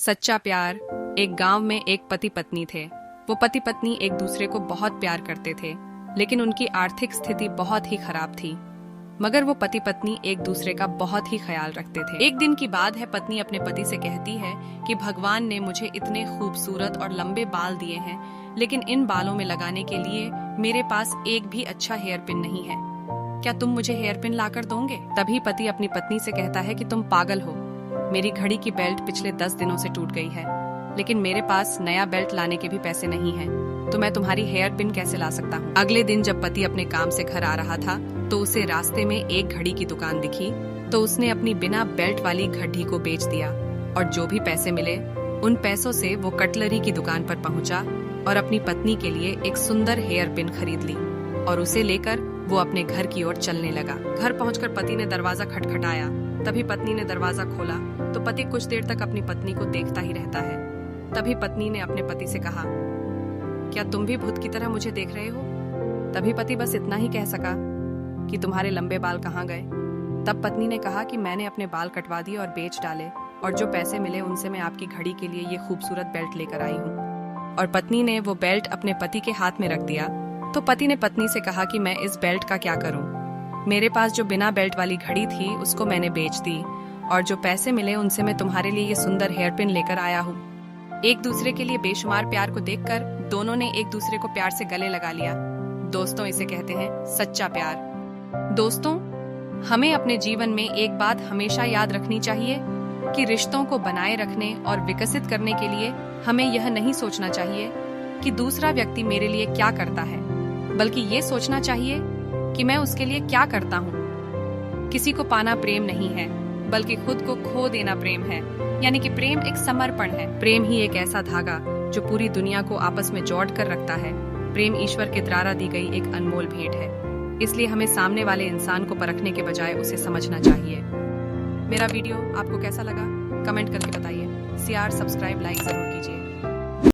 सच्चा प्यार। एक गांव में एक पति पत्नी थे। वो पति पत्नी एक दूसरे को बहुत प्यार करते थे, लेकिन उनकी आर्थिक स्थिति बहुत ही खराब थी। मगर वो पति पत्नी एक दूसरे का बहुत ही ख्याल रखते थे। एक दिन की बात है, पत्नी अपने पति से कहती है कि भगवान ने मुझे इतने खूबसूरत और लंबे बाल दिए हैं, लेकिन इन बालों में लगाने के लिए मेरे पास एक भी अच्छा हेयर पिन नहीं है। क्या तुम मुझे हेयर पिन लाकर दोगे? तभी पति अपनी पत्नी से कहता है कि तुम पागल हो, मेरी घड़ी की बेल्ट पिछले 10 दिनों से टूट गई है, लेकिन मेरे पास नया बेल्ट लाने के भी पैसे नहीं हैं, तो मैं तुम्हारी हेयर पिन कैसे ला सकता हूँ। अगले दिन जब पति अपने काम से घर आ रहा था तो उसे रास्ते में एक घड़ी की दुकान दिखी, तो उसने अपनी बिना बेल्ट वाली घड़ी को बेच दिया और जो भी पैसे मिले उन पैसों से वो कटलरी की दुकान पर पहुंचा और अपनी पत्नी के लिए एक सुंदर हेयर पिन खरीद ली और उसे लेकर वो अपने घर की ओर चलने लगा। घर पहुंचकर पति ने दरवाजा खटखटाया। तभी पत्नी ने दरवाजा खोला तो पति कुछ देर तक अपनी पत्नी को देखता ही रहता है। तभी पत्नी ने अपने पति से कहा, क्या तुम भी भूत की तरह मुझे देख रहे हो? तभी पति बस इतना ही कह सका कि तुम्हारे लंबे बाल कहाँ गए? तब पत्नी ने कहा कि मैंने अपने बाल कटवा दिए और बेच डाले, और जो पैसे मिले उनसे मैं आपकी घड़ी के लिए ये खूबसूरत बेल्ट लेकर आई हूँ। और पत्नी ने वो बेल्ट अपने पति के हाथ में रख दिया। तो पति ने पत्नी से कहा कि मैं इस बेल्ट का क्या करूं? मेरे पास जो बिना बेल्ट वाली घड़ी थी उसको मैंने बेच दी, और जो पैसे मिले उनसे मैं तुम्हारे लिए ये सुंदर हेयर पिन लेकर आया हूँ। एक दूसरे के लिए बेशुमार प्यार को देखकर दोनों ने एक दूसरे को प्यार से गले लगा लिया। दोस्तों, इसे कहते हैं सच्चा प्यार। दोस्तों, हमें अपने जीवन में एक बात हमेशा याद रखनी चाहिए कि रिश्तों को बनाए रखने और विकसित करने के लिए हमें यह नहीं सोचना चाहिए कि दूसरा व्यक्ति मेरे लिए क्या करता है, बल्कि ये सोचना चाहिए कि मैं उसके लिए क्या करता हूँ। किसी को पाना प्रेम नहीं है, बल्कि खुद को खो देना प्रेम है। यानी कि प्रेम एक समर्पण है। प्रेम ही एक ऐसा धागा जो पूरी दुनिया को आपस में जोड़ कर रखता है। प्रेम ईश्वर के द्वारा दी गई एक अनमोल भेंट है। इसलिए हमें सामने वाले इंसान को परखने के बजाय उसे समझना चाहिए। मेरा वीडियो आपको कैसा लगा? कमेंट करके बताइए। CR सब्सक्राइब, लाइक जरूर